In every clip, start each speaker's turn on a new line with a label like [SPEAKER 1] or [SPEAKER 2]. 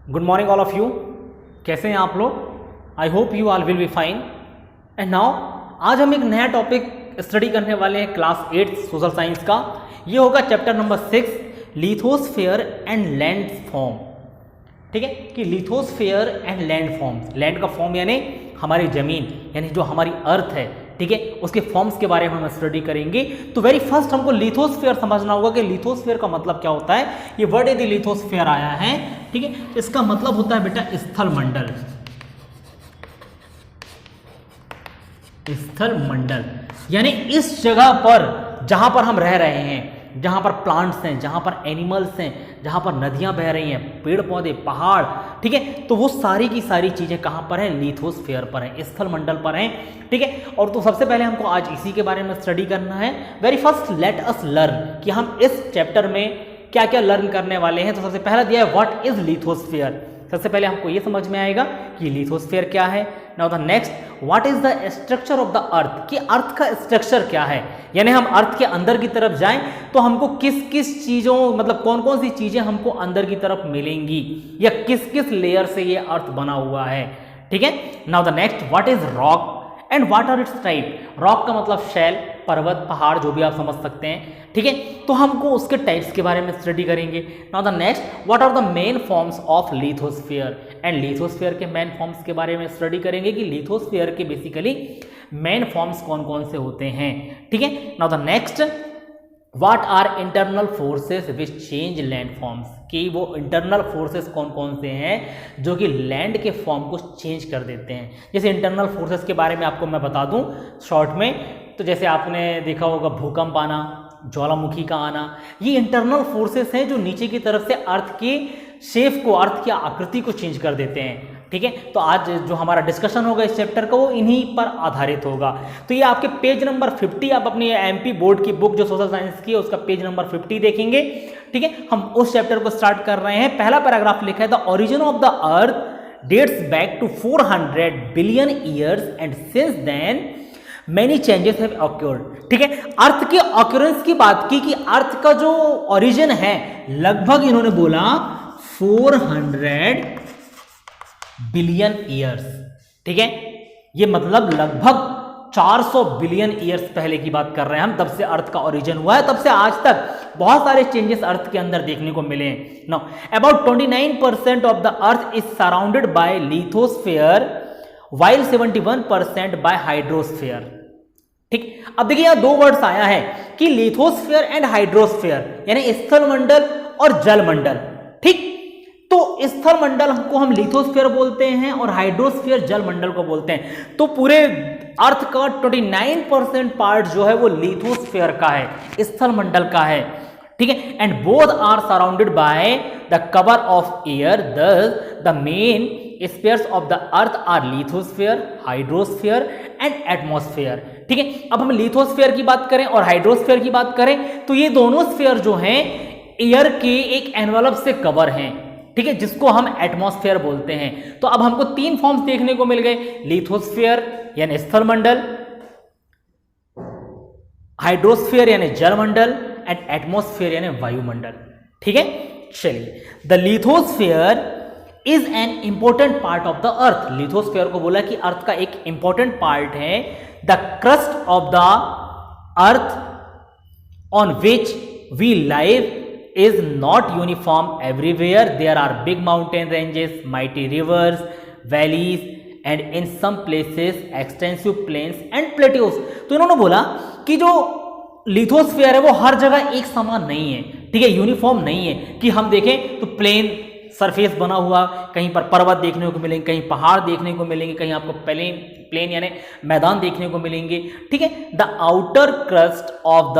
[SPEAKER 1] Good morning all of you. कैसे हैं आप लोग? I hope you all will be fine. And now आज हम एक नया टॉपिक स्टडी करने वाले हैं क्लास 8 सोशल साइंस का। ये होगा chapter number 6 lithosphere and land form. ठीक है कि lithosphere and land forms, land का फॉर्म यानी हमारी ज़मीन, यानी जो हमारी अर्थ है, ठीक है, उसके फॉर्म्स के बारे में हम स्टडी करेंगे। तो वेरी फर्स्ट हमको लिथोस्फेयर समझना होगा कि लिथोस्फेयर का मतलब क्या होता है। ये वर्ड यदि लिथोस्फेयर आया है, ठीक है, इसका मतलब होता है बेटा स्थल मंडल। स्थल मंडल यानी इस जगह पर जहां पर हम रह रहे हैं, जहां पर प्लांट्स हैं, जहां पर एनिमल्स हैं, जहां पर नदियां बह रही हैं, पेड़ पौधे, पहाड़, ठीक है, तो वो सारी की सारी चीजें कहां पर हैं? लिथोस्फेयर पर हैं, स्थल मंडल पर हैं। ठीक है, और तो सबसे पहले हमको आज इसी के बारे में स्टडी करना है। Very first let us learn कि हम इस चैप्टर में क्या क्या लर्न करने वाले हैं। तो सबसे पहला दिया है व्हाट इज लिथोस्फेयर। सबसे पहले हमको ये समझ में आएगा कि लिथोस्फेयर क्या है। Now the next, what is the structure of the अर्थ, कि अर्थ का स्ट्रक्चर क्या है, यानी हम अर्थ के अंदर की तरफ जाएं तो हमको किस किस चीजों, मतलब कौन कौन सी चीजें हमको अंदर की तरफ मिलेंगी, या किस किस लेयर से ये अर्थ बना हुआ है। ठीक है, now the next, what is rock and what are its type. Rock का मतलब शैल, पर्वत, पहाड़, जो भी आप समझ सकते हैं। ठीक है, तो हमको उसके टाइप्स के बारे में स्टडी करेंगे। Now the next, what are the main forms of lithosphere, and lithosphere के मेन फॉर्म्स के बारे में स्टडी करेंगे कि लिथोस्फेयर के बेसिकली मेन फॉर्म्स कौन कौन से होते हैं। ठीक है, now the next, what are internal forces which change land forms, कि वो इंटरनल फोर्सेस कौन कौन से हैं जो कि लैंड के फॉर्म को चेंज कर देते हैं। जैसे इंटरनल फोर्सेस के बारे में आपको मैं बता दूं शॉर्ट में, तो जैसे आपने देखा होगा भूकंप आना, ज्वालामुखी का आना, ये इंटरनल फोर्सेस हैं जो नीचे की तरफ से अर्थ के शेप को, अर्थ की आकृति को चेंज कर देते हैं। ठीक है, तो आज जो हमारा डिस्कशन होगा इस चैप्टर का वो इन्हीं पर आधारित होगा। तो ये आपके पेज नंबर 50, आप अपनी एमपी बोर्ड की बुक जो सोशल साइंस की है उसका पेज नंबर 50 देखेंगे। ठीक है, हम उस चैप्टर को स्टार्ट कर रहे हैं। पहला पैराग्राफ लिखा है, the origin of the earth dates back to 400 billion years and since then many changes have occurred. ठीक है, अर्थ के ऑक्योरेंस की बात की कि अर्थ का जो ओरिजिन है लगभग इन्होंने बोला 400 बिलियन ईयर्स। ठीक है, ये मतलब लगभग 400 बिलियन ईयर्स पहले की बात कर रहे हैं हम, तब से अर्थ का ओरिजिन हुआ है। तब से आज तक बहुत सारे चेंजेस अर्थ के अंदर देखने को मिले हैं। Now about 29% of the earth is surrounded by lithosphere while 71% by hydrosphere. ठीक, अब देखिए यहां दो वर्ड्स आया है कि लिथोस्फेयर एंड हाइड्रोस्फेयर, यानी स्थल मंडल और जल मंडल। ठीक, तो स्थल मंडल को हम लिथोस्फेयर बोलते हैं और हाइड्रोस्फेयर जल मंडल को बोलते हैं। तो पूरे अर्थ का 29% पार्ट जो है वो लिथोस्फेयर का है, स्थल मंडल का है। ठीक है, and both are surrounded by the cover of air, thus the main spheres of the earth are lithosphere, hydrosphere and atmosphere. ठीक है, अब हम लिथोस्फेयर की बात करें और हाइड्रोस्फेयर की बात करें तो ये दोनों स्फेयर जो हैं एयर के एक एनवलप से कवर हैं। ठीक है, जिसको हम एटमॉस्फेयर बोलते हैं। तो अब हमको तीन फॉर्म्स देखने को मिल गए, लिथोस्फेयर यानी स्थल मंडल, हाइड्रोस्फेयर यानी जलमंडल एंड एटमॉस्फेयर यानी वायुमंडल। ठीक है, चलिए, the lithosphere is an important part of the earth. Lithosphere को बोला कि अर्थ का एक इंपॉर्टेंट पार्ट है। The crust of the earth on which we live is not uniform everywhere. There are big mountain ranges, mighty rivers, valleys and in some places extensive plains and plateaus. तो इन्होंने बोला कि जो lithosphere है वो हर जगह एक समान नहीं है। ठीक है, यूनिफॉर्म नहीं है कि हम देखें तो प्लेन सरफेस बना हुआ, कहीं पर पर्वत देखने को मिलेंगे, कहीं पहाड़ देखने को मिलेंगे, कहीं आपको प्लेन यानी मैदान देखने को मिलेंगे। ठीक है, the outer crust of the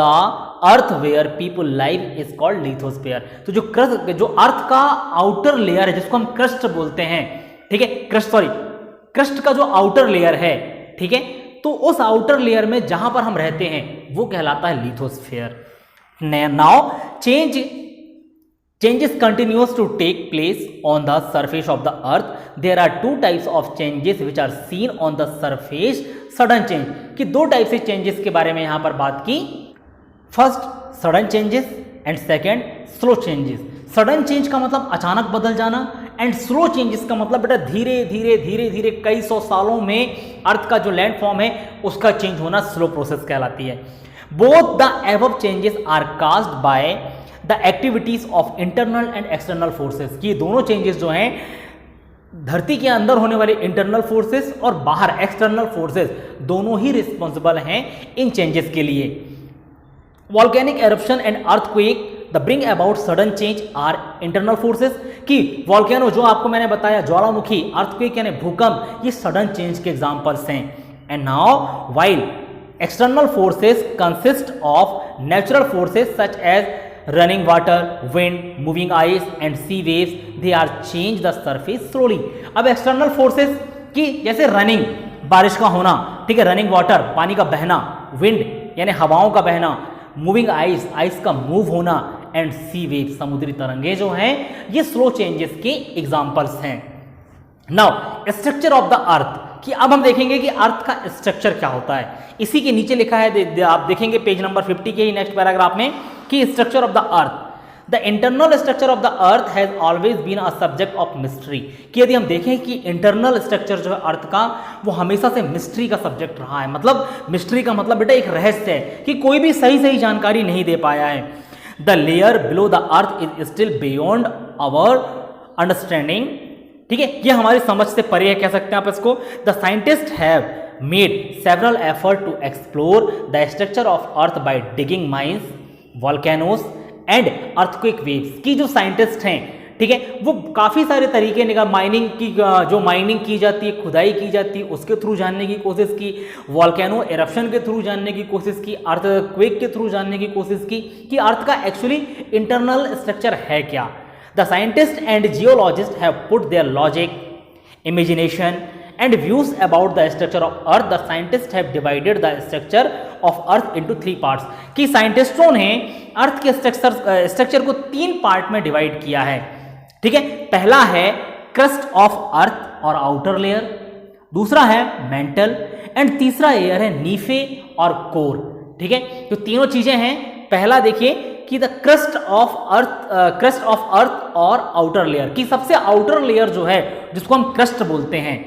[SPEAKER 1] earth where people live is called lithosphere. तो जो क्रस्ट, जो अर्थ का आउटर लेयर है जिसको हम क्रस्ट बोलते हैं, ठीक है, क्रस्ट का जो आउटर लेयर है, ठीक है, तो उस आउटर लेयर में जहां पर हम रहते हैं वो कहलाता है lithosphere. Now changes continues to take place on the surface of the earth. There are two types of changes which are seen on the surface. Sudden change, कि दो टाइप से चेंजेस के बारे में यहां पर बात की। First sudden changes and second slow changes. Sudden change का मतलब अचानक बदल जाना एंड स्लो चेंजेस का मतलब बेटा धीरे धीरे धीरे धीरे कई सौ सालों में अर्थ का जो लैंड फॉर्म है उसका चेंज होना स्लो प्रोसेस कहलाती है। Both the above changes are caused by the activities of internal and external forces, कि दोनों चेंजेस जो हैं धरती के अंदर होने वाले इंटरनल फोर्सेस और बाहर एक्सटर्नल फोर्सेस दोनों ही रिस्पॉन्सिबल हैं इन चेंजेस के लिए। Volcanic eruption and earthquake the bring about sudden change are internal forces, कि वॉल्केनो जो आपको मैंने बताया ज्वालामुखी, अर्थक्वेक यानी भूकंप, ये सडन चेंज के एग्जांपल्स हैं। And now while external forces consist of natural forces such as running water, wind, moving ice and sea waves, they are change the surface slowly। अब एक्सटर्नल फोर्सेस की जैसे running, बारिश का होना, ठीक है, रनिंग वाटर, पानी का बहना, विंड यानी हवाओं का बहना, मूविंग आइस, आइस का मूव होना, एंड सी वेव, समुद्री तरंगे जो हैं ये स्लो चेंजेस के एग्जांपल्स हैं। नाउ स्ट्रक्चर ऑफ द अर्थ, कि अब हम देखेंगे कि अर्थ का स्ट्रक्चर क्या होता है। इसी के नीचे लिखा है, आप देखेंगे पेज नंबर 50 के ही नेक्स्ट पैराग्राफ में, कि structure of the earth, the internal structure of the earth has always been a subject of mystery, कि यदि हम देखें कि इंटरनल स्ट्रक्चर जो है अर्थ का वो हमेशा से मिस्ट्री का सब्जेक्ट रहा है। मतलब मिस्ट्री का मतलब बेटा एक रहस्य है कि कोई भी सही जानकारी नहीं दे पाया है। The layer below the earth is still beyond our understanding, ठीक है, ये हमारी समझ से परे है, कह सकते हैं आप इसको। The scientist have made several effort to explore the structure of earth by digging mines, volcanos and earthquake waves, की जो साइंटिस्ट हैं, ठीक है, वो काफ़ी सारे तरीके निकाल, माइनिंग की, जो माइनिंग की जाती है, खुदाई की जाती है, उसके थ्रू जानने की कोशिश की, वॉल्केनो एरप्शन के थ्रू जानने की कोशिश की, अर्थक्वेक के थ्रू जानने की कोशिश की कि अर्थ का एक्चुअली इंटरनल स्ट्रक्चर है क्या। The scientist and geologist have put their logic, imagination and views about the structure of earth, the scientists have divided the structure of earth into 3 parts, कि साइंटिस्टों ने अर्थ के स्ट्रक्चर को 3 part में divide किया है, ठीक है। पहला है क्रस्ट ऑफ अर्थ और आउटर लेयर, दूसरा है मेंटल, एंड तीसरा लेयर है नीफे और कोर, ठीक है। तो तीनों चीजें हैं। पहला देखिए कि द क्रस्ट ऑफ अर्थ और आउटर लेयर, की सबसे आउटर लेयर जो है जिसको हम क्रस्ट बोलते हैं,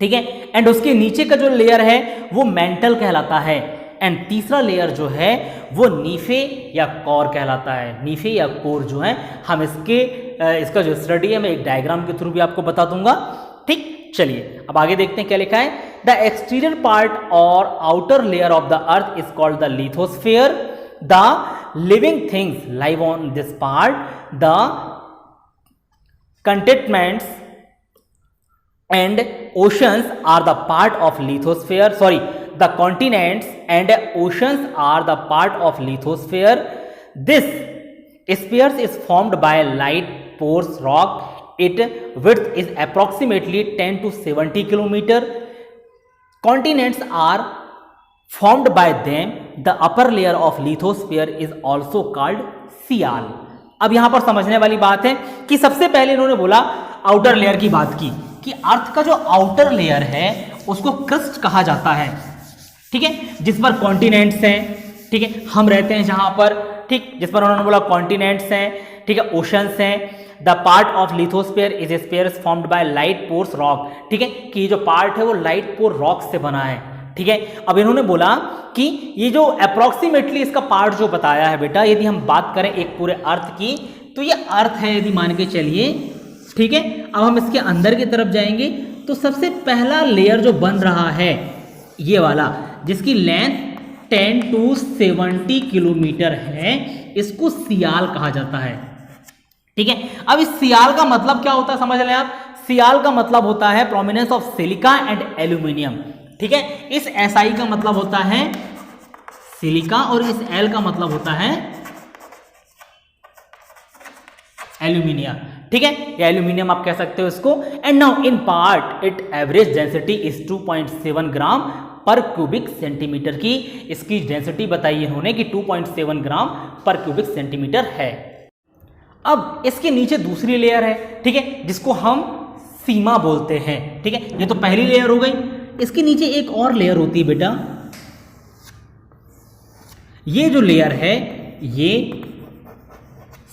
[SPEAKER 1] ठीक है, एंड उसके नीचे का जो लेयर है वो मेंटल कहलाता है, एंड तीसरा लेयर जो है वो नीफे या कोर कहलाता है। नीफे या कोर जो है हम इसका जो स्टडी है मैं एक डायग्राम के थ्रू भी आपको बता दूंगा, ठीक। चलिए अब आगे देखते हैं क्या लिखा है। द एक्सटीरियर पार्ट और outer layer of the earth is called the lithosphere, the living things live on this part, the continents and oceans are the part of lithosphere, sorry, the continents and oceans are the part of lithosphere. This sphere is formed by light porous rock. Its width is approximately 10 to 70 kilometer. Continents are formed by them. The upper layer of lithosphere is also called सियाल। अब यहां पर समझने वाली बात है कि सबसे पहले इन्होंने बोला आउटर लेयर की बात की, कि अर्थ का जो आउटर लेयर है उसको क्रस्ट कहा जाता है, ठीक है, जिस पर कॉन्टिनेंट्स हैं, ठीक है, हम रहते हैं जहां पर, ठीक, जिस पर उन्होंने बोला कॉन्टिनेंट्स हैं, ठीक है, ओशंस हैं। The part of lithosphere is a sphere formed by light pores rock, ठीक है, कि जो पार्ट है वो लाइट पोर रॉक से बना है, ठीक है। अब इन्होंने बोला कि ये जो अप्रोक्सीमेटली इसका पार्ट जो बताया है बेटा, यदि हम बात करें एक पूरे अर्थ की, तो ये अर्थ है यदि मान के चलिए, ठीक है। अब हम इसके अंदर की तरफ जाएंगे तो सबसे पहला लेयर जो बन रहा है ये वाला, जिसकी लेंथ 10 to 70 किलोमीटर है, इसको सियाल कहा जाता है, ठीक है। अब इस सियाल का मतलब क्या होता है समझ लें आप। सियाल का मतलब होता है prominence of silica and aluminium, ठीक है। इस SI का मतलब होता है सिलिका और इस L का मतलब होता है एल्यूमिनियम, ठीक है, या एल्यूमिनियम आप कह सकते हो इसको। And now in part it average density is 2.7 ग्राम पर क्यूबिक सेंटीमीटर, की इसकी डेंसिटी बताई इन्होंने कि 2.7 ग्राम पर क्यूबिक सेंटीमीटर है। अब इसके नीचे दूसरी लेयर है, ठीक है, जिसको हम सीमा बोलते हैं, ठीक है, ये तो पहली लेयर हो गई। इसके नीचे एक और लेयर होती है बेटा, ये जो लेयर है ये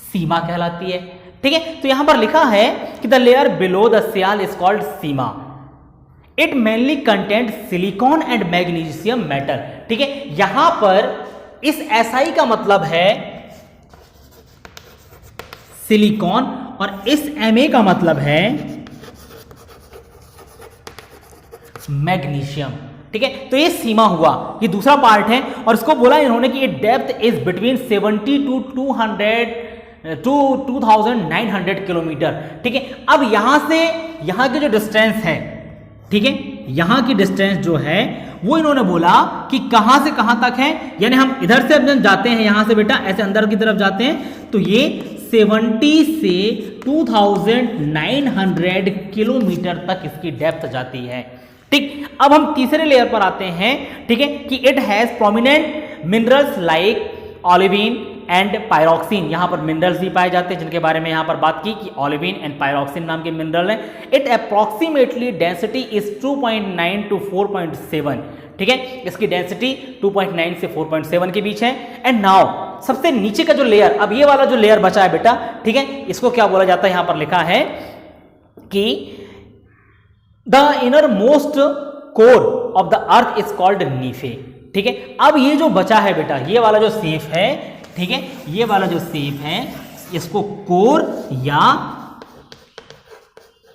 [SPEAKER 1] सीमा कहलाती है। ठीक है, तो यहां पर लिखा है कि the layer below the sial is called sima, it mainly content silicon and magnesium metal. ठीक है, यहां पर इस SI का मतलब है सिलिकॉन और इस Ma का मतलब है मैग्नीशियम। ठीक है, तो ये सीमा हुआ, ये दूसरा पार्ट है और इसको बोला इन्होंने कि ये depth is between 70 to 2900 kilometre. ठीक है, अब यहां से यहां की जो डिस्टेंस है, ठीक है, यहां की डिस्टेंस जो है वो इन्होंने बोला कि कहां से कहां तक है, यानी हम इधर से अब जाते हैं, यहां से बेटा ऐसे अंदर की तरफ जाते हैं तो ये 70 से 2900 किलोमीटर तक इसकी डेप्थ जाती है। ठीक, अब हम तीसरे लेयर पर आते हैं। ठीक है, कि it has prominent minerals like olivine and pyroxene, यहां पर मिनरल्स भी पाए जाते हैं जिनके बारे में यहां पर बात की कि ओलिविन एंड पायरोक्सिन नाम के मिनरल है। It approximately density is 2.9 to 4.7। ठीक है, इसकी डेंसिटी 2.9 से 4.7 के बीच है। एंड नाउ सबसे नीचे का जो लेयर, अब ये वाला जो लेयर बचा है बेटा, ठीक है, इसको क्या बोला जाता है, यहां पर लिखा है कि the innermost core of the earth is called nife. ठीक है, अब ये जो बचा है बेटा, ये वाला जो सेफ है, ठीक है, ये वाला जो सेफ है इसको कोर या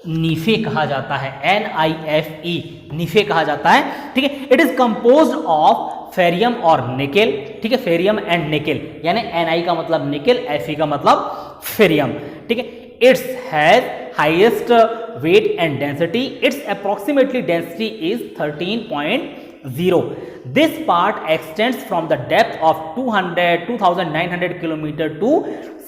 [SPEAKER 1] नीफे कहा जाता है, NIFE, नीफे कहा जाता है। ठीक है, it is composed of Ferium और निकेल। ठीक है, फेरियम एंड निकेल, यानी Ni का मतलब निकेल, Fe का मतलब फेरियम। ठीक है, it's has highest weight and density, its approximately density is 13.0. This part extends from the depth of 2900 kilometre to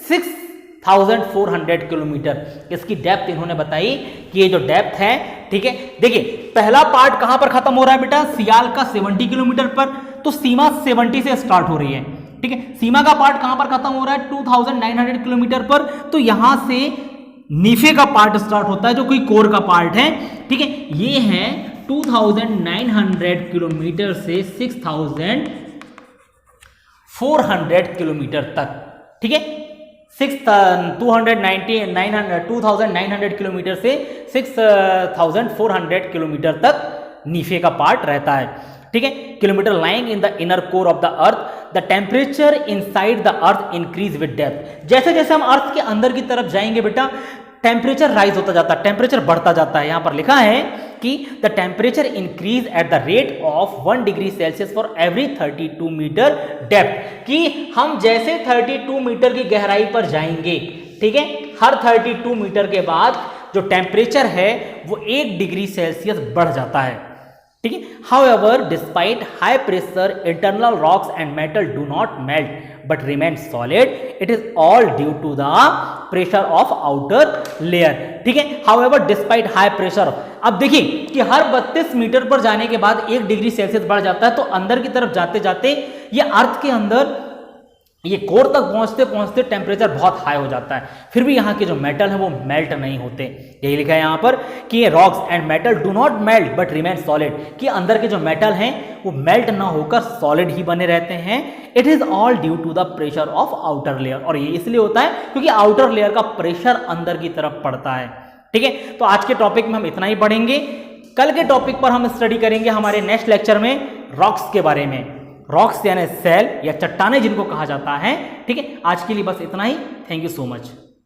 [SPEAKER 1] 6400 kilometre. इसकी डेप्थ इन्होंने बताई कि ये जो डेप्थ है, ठीक है, देखिए पहला पार्ट कहां पर खत्म हो रहा है बेटा, सियाल का 70 किलोमीटर पर, तो सीमा 70 से स्टार्ट हो रही है। ठीक है, सीमा का पार्ट कहां पर खत्म हो रहा है, 2900 किलोमीटर पर, तो यहां से नीफे का पार्ट स्टार्ट होता है जो कोई कोर का पार्ट है। ठीक है, ये है 2900 किलोमीटर से 6400 किलोमीटर तक। ठीक है, 2900 किलोमीटर से 6400 किलोमीटर तक नीफे का पार्ट रहता है। ठीक है, kilometre lying in the inner core of the earth, the temperature inside the earth increase with depth. जैसे जैसे हम अर्थ के अंदर की तरफ जाएंगे बेटा, टेम्परेचर राइज होता जाता है, टेम्परेचर बढ़ता जाता है। यहां पर लिखा है कि the temperature increase at the rate of 1 degree Celsius for every 32 metre depth, कि हम जैसे 32 मीटर की गहराई पर जाएंगे, ठीक है, हर 32 मीटर के बाद जो टेम्परेचर है वो 1 डिग्री सेल्सियस बढ़ जाता है। ठीक है, however despite high pressure internal rocks and metal do not melt but remain solid, it is all due to the pressure of outer layer। ठीक है, however despite high pressure, अब देखिए कि हर 32 मीटर पर जाने के बाद 1 डिग्री सेल्सियस बढ़ जाता है, तो अंदर की तरफ जाते जाते ये अर्थ के अंदर ये कोर तक पहुंचते पहुंचते टेम्परेचर बहुत हाई हो जाता है, फिर भी यहाँ के जो मेटल है वो मेल्ट नहीं होते। यही लिखा है यहाँ पर कि ये rocks and metal do not melt but remain solid, कि अंदर के जो मेटल हैं वो मेल्ट ना होकर सॉलिड ही बने रहते हैं। It is all due to the pressure of outer layer, और ये इसलिए होता है क्योंकि आउटर लेयर का प्रेशर अंदर की तरफ पड़ता है। ठीक है, तो आज के टॉपिक में हम इतना ही पढ़ेंगे। कल के टॉपिक पर हम स्टडी करेंगे हमारे नेक्स्ट लेक्चर में रॉक्स के बारे में, रॉक्स यानी सेल या चट्टानें जिनको कहा जाता है। ठीक है, आज के लिए बस इतना ही। Thank you so much.